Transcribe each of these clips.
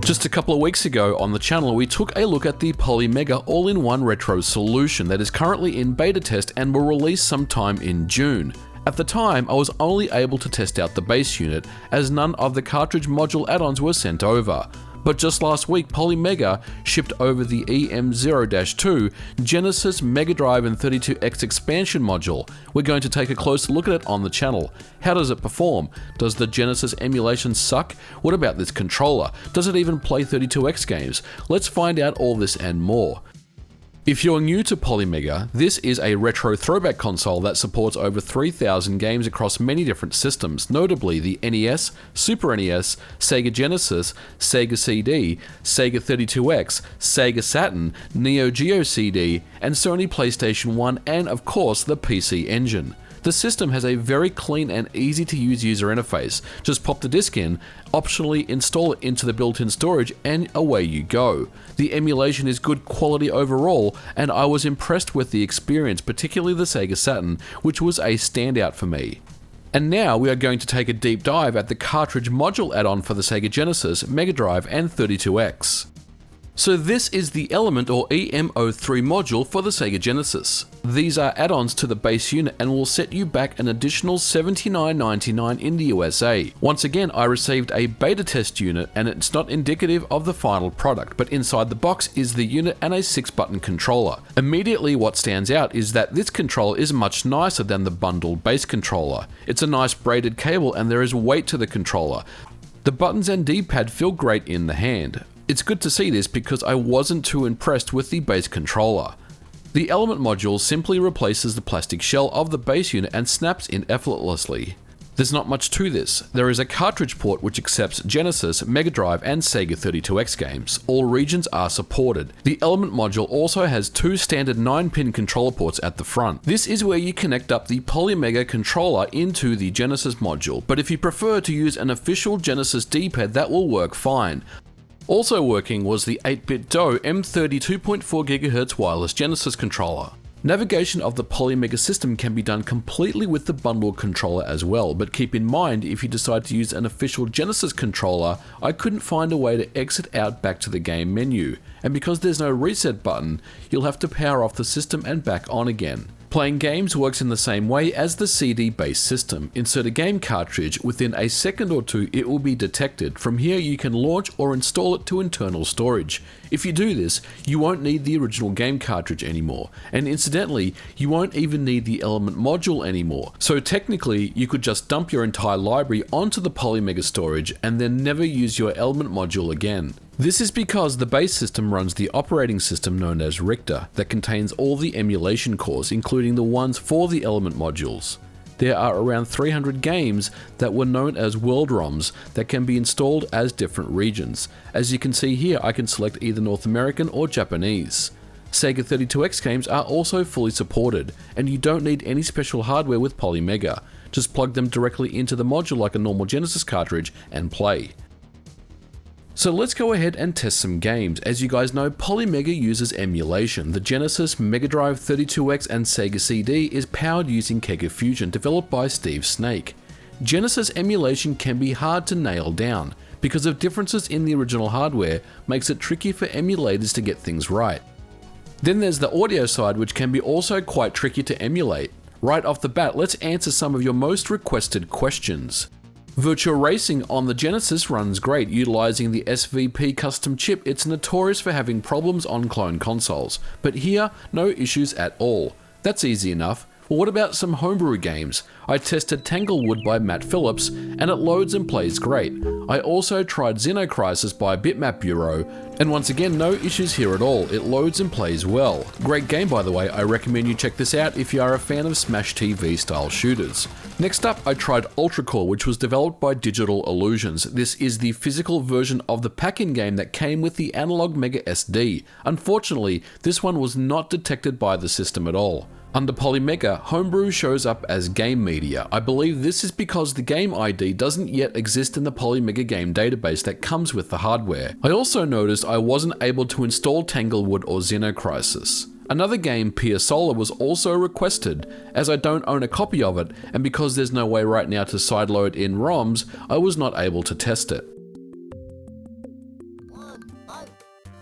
Just a couple of weeks ago on the channel, we took a look at the PolyMega all-in-one retro solution that is currently in beta test and will release sometime in June. At the time, I was only able to test out the base unit, as none of the cartridge module add-ons were sent over. But just last week, PolyMega shipped over the EM0-2 Genesis MegaDrive and 32X expansion module. We're going to take a closer look at it on the channel. How does it perform? Does the Genesis emulation suck? What about this controller? Does it even play 32X games? Let's find out all this and more. If you're new to PolyMega, this is a retro throwback console that supports over 3,000 games across many different systems, notably the NES, Super NES, Sega Genesis, Sega CD, Sega 32X, Sega Saturn, Neo Geo CD, and Sony PlayStation 1, and of course the PC Engine. The system has a very clean and easy to use user interface. Just pop the disc in, optionally install it into the built-in storage, and away you go. The emulation is good quality overall, and I was impressed with the experience, particularly the Sega Saturn, which was a standout for me. And now we are going to take a deep dive at the cartridge module add-on for the Sega Genesis, MegaDrive, and 32X. So this is the Element or EM03 module for the Sega Genesis. These are add-ons to the base unit and will set you back an additional $79.99 in the USA. Once again, I received a beta test unit and it's not indicative of the final product, but inside the box is the unit and a 6-button controller. Immediately what stands out is that this controller is much nicer than the bundled base controller. It's a nice braided cable and there is weight to the controller. The buttons and D-pad feel great in the hand. It's good to see this because I wasn't too impressed with the base controller. The Element module simply replaces the plastic shell of the base unit and snaps in effortlessly. There's not much to this. There is a cartridge port which accepts Genesis, MegaDrive, and Sega 32X games. All regions are supported. The Element module also has two standard 9-pin controller ports at the front. This is where you connect up the PolyMega controller into the Genesis module, but if you prefer to use an official Genesis D-pad, that will work fine. Also working was the 8-bit DOE M30 2.4 GHz wireless Genesis controller. Navigation of the PolyMega system can be done completely with the bundled controller as well, but keep in mind if you decide to use an official Genesis controller, I couldn't find a way to exit out back to the game menu, and because there's no reset button, you'll have to power off the system and back on again. Playing games works in the same way as the CD-based system. Insert a game cartridge, within a second or two it will be detected. From here you can launch or install it to internal storage. If you do this, you won't need the original game cartridge anymore, and incidentally, you won't even need the Element module anymore. So technically, you could just dump your entire library onto the PolyMega storage and then never use your Element module again. This is because the base system runs the operating system known as Richter that contains all the emulation cores, including the ones for the Element modules. There are around 300 games that were known as world ROMs that can be installed as different regions. As you can see here, I can select either North American or Japanese. Sega 32X games are also fully supported, and you don't need any special hardware with PolyMega. Just plug them directly into the module like a normal Genesis cartridge and play. So let's go ahead and test some games. As you guys know, PolyMega uses emulation. The Genesis, MegaDrive, 32X, and Sega CD is powered using Kega Fusion, developed by Steve Snake. Genesis emulation can be hard to nail down, because of differences in the original hardware makes it tricky for emulators to get things right. Then there's the audio side, which can be also quite tricky to emulate. Right off the bat, let's answer some of your most requested questions. Virtual Racing on the Genesis runs great utilizing the SVP custom chip. It's notorious for having problems on clone consoles, but here, no issues at all. That's easy enough. Well, what about some homebrew games? I tested Tanglewood by Matt Phillips, and it loads and plays great. I also tried Xenocrisis by Bitmap Bureau, and once again, no issues here at all. It loads and plays well. Great game, by the way. I recommend you check this out if you are a fan of Smash TV style shooters. Next up, I tried UltraCore, which was developed by Digital Illusions. This is the physical version of the pack-in game that came with the analog Mega SD. Unfortunately, this one was not detected by the system at all. Under PolyMega, Homebrew shows up as game media. I believe this is because the game ID doesn't yet exist in the PolyMega game database that comes with the hardware. I also noticed I wasn't able to install Tanglewood or Xenocrisis. Another game, Pia Solar, was also requested, as I don't own a copy of it, and because there's no way right now to sideload in ROMs, I was not able to test it.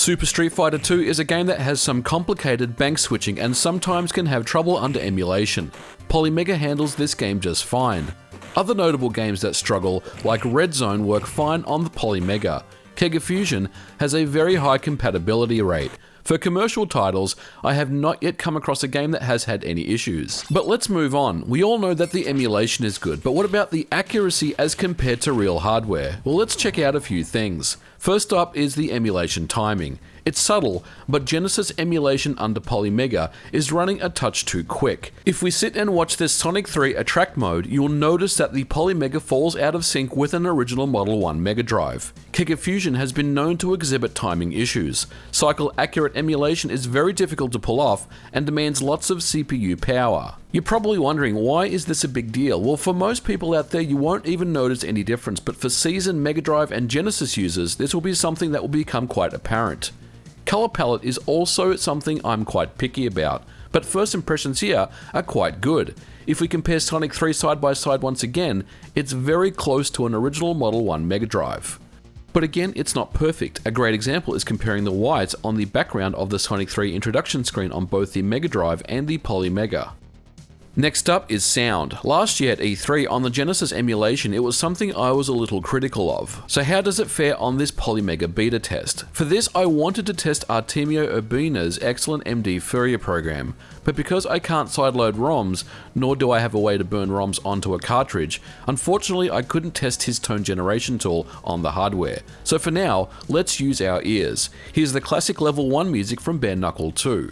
Super Street Fighter 2 is a game that has some complicated bank switching and sometimes can have trouble under emulation. PolyMega handles this game just fine. Other notable games that struggle, like Red Zone, work fine on the PolyMega. Sega Fusion has a very high compatibility rate. For commercial titles, I have not yet come across a game that has had any issues. But let's move on. We all know that the emulation is good, but what about the accuracy as compared to real hardware? Well, let's check out a few things. First up is the emulation timing. It's subtle, but Genesis emulation under PolyMega is running a touch too quick. If we sit and watch this Sonic 3 Attract mode, you'll notice that the PolyMega falls out of sync with an original Model 1 MegaDrive. Sega Fusion has been known to exhibit timing issues. Cycle-accurate emulation is very difficult to pull off and demands lots of CPU power. You're probably wondering, why is this a big deal? Well, for most people out there, you won't even notice any difference, but for seasoned MegaDrive and Genesis users, this will be something that will become quite apparent. Color palette is also something I'm quite picky about, but first impressions here are quite good. If we compare Sonic 3 side by side once again, it's very close to an original Model 1 MegaDrive. But again, it's not perfect. A great example is comparing the whites on the background of the Sonic 3 introduction screen on both the MegaDrive and the PolyMega. Next up is sound. Last year at E3 on the Genesis emulation, it was something I was a little critical of. So how does it fare on this PolyMega beta test? For this, I wanted to test Artemio Urbina's excellent MD Fourier program, but because I can't sideload ROMs, nor do I have a way to burn ROMs onto a cartridge, unfortunately I couldn't test his tone generation tool on the hardware. So for now, let's use our ears. Here's the classic level 1 music from Bare Knuckle 2.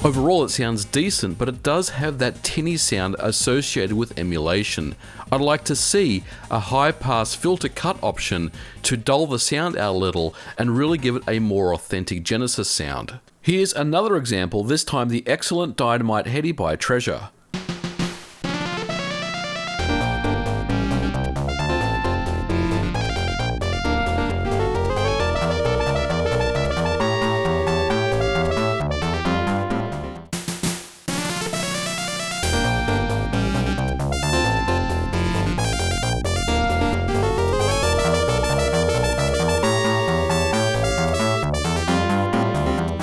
Overall it sounds decent, but it does have that tinny sound associated with emulation. I'd like to see a high pass filter cut option to dull the sound out a little and really give it a more authentic Genesis sound. Here's another example, this time the excellent Dynamite Heady by Treasure.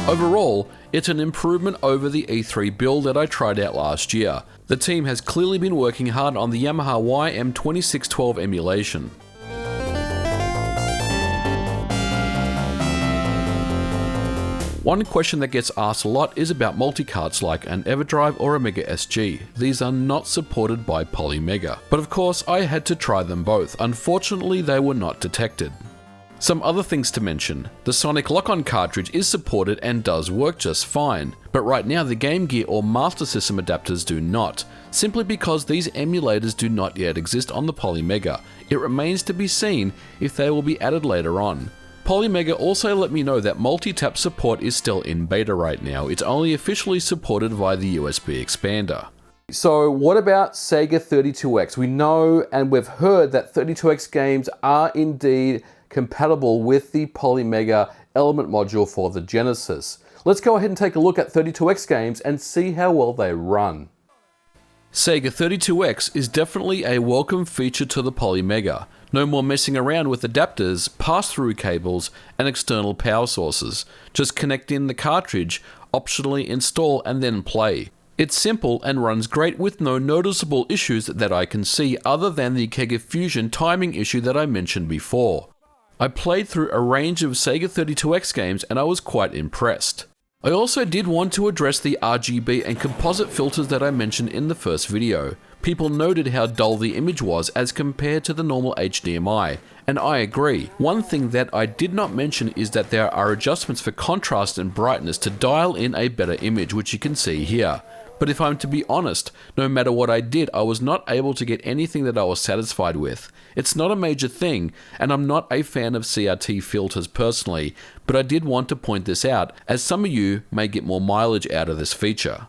Overall, it's an improvement over the E3 build that I tried out last year. The team has clearly been working hard on the Yamaha YM2612 emulation. One question that gets asked a lot is about multicarts like an EverDrive or a Mega SG. These are not supported by PolyMega, but of course I had to try them both. Unfortunately, they were not detected. Some other things to mention. The Sonic Lock-On cartridge is supported and does work just fine, but right now the Game Gear or Master System adapters do not, simply because these emulators do not yet exist on the PolyMega. It remains to be seen if they will be added later on. PolyMega also let me know that multi-tap support is still in beta right now. It's only officially supported via the USB expander. So what about Sega 32X? We know and we've heard that 32X games are indeed compatible with the PolyMega element module for the Genesis. Let's go ahead and take a look at 32X games and see how well they run. Sega 32X is definitely a welcome feature to the PolyMega. No more messing around with adapters, pass-through cables, and external power sources. Just connect in the cartridge, optionally install and then play. It's simple and runs great with no noticeable issues that I can see other than the Sega Fusion timing issue that I mentioned before. I played through a range of Sega 32X games and I was quite impressed. I also did want to address the RGB and composite filters that I mentioned in the first video. People noted how dull the image was as compared to the normal HDMI, and I agree. One thing that I did not mention is that there are adjustments for contrast and brightness to dial in a better image, which you can see here. But if I'm to be honest, no matter what I did, I was not able to get anything that I was satisfied with. It's not a major thing, and I'm not a fan of CRT filters personally, but I did want to point this out, as some of you may get more mileage out of this feature.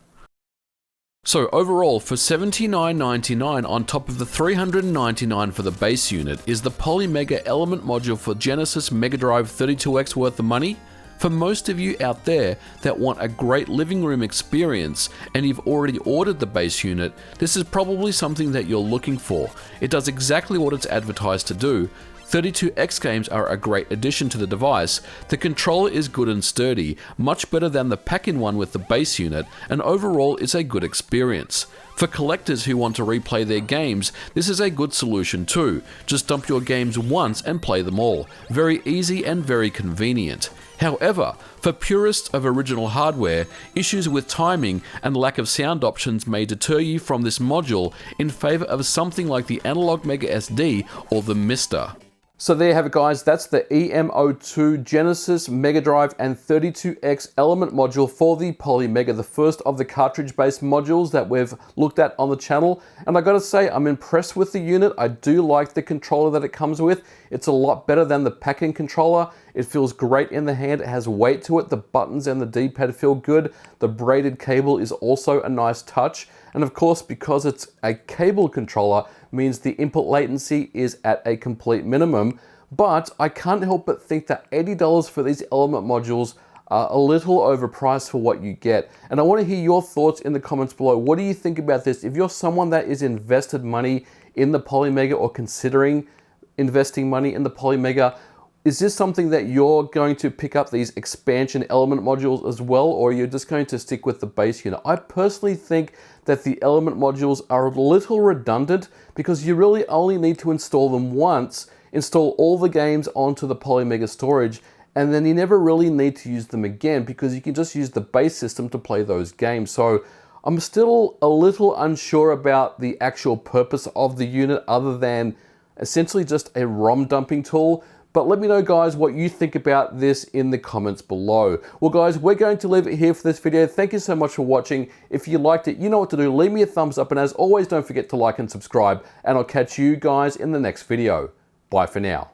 So overall, for $79.99 on top of the $399 for the base unit, is the PolyMega Element Module for Genesis MegaDrive 32X worth the money? For most of you out there that want a great living room experience and you've already ordered the base unit, this is probably something that you're looking for. It does exactly what it's advertised to do. 32X games are a great addition to the device. The controller is good and sturdy, much better than the pack-in one with the base unit, and overall it's a good experience. For collectors who want to replay their games, this is a good solution too. Just dump your games once and play them all. Very easy and very convenient. However, for purists of original hardware, issues with timing and lack of sound options may deter you from this module in favor of something like the Analog Mega SD or the Mister. So there you have it, guys. That's the EM02 Genesis, MegaDrive, and 32X Element Module for the PolyMega, the first of the cartridge-based modules that we've looked at on the channel. And I gotta say, I'm impressed with the unit. I do like the controller that it comes with. It's a lot better than the pack-in controller. It feels great in the hand. It has weight to it. The buttons and the D-pad feel good. The braided cable is also a nice touch. And of course, because it's a cable controller, means the input latency is at a complete minimum. But I can't help but think that $80 for these element modules are a little overpriced for what you get. And I want to hear your thoughts in the comments below. What do you think about this? If you're someone that is invested money in the PolyMega or considering investing money in the PolyMega, is this something that you're going to pick up these expansion element modules as well, or you're just going to stick with the base unit? I personally think that the element modules are a little redundant because you really only need to install them once, install all the games onto the PolyMega storage, and then you never really need to use them again because you can just use the base system to play those games. So I'm still a little unsure about the actual purpose of the unit other than essentially just a ROM dumping tool. But let me know, guys, what you think about this in the comments below. Well, guys, we're going to leave it here for this video. Thank you so much for watching. If you liked it, you know what to do. Leave me a thumbs up. And as always, don't forget to like and subscribe. And I'll catch you guys in the next video. Bye for now.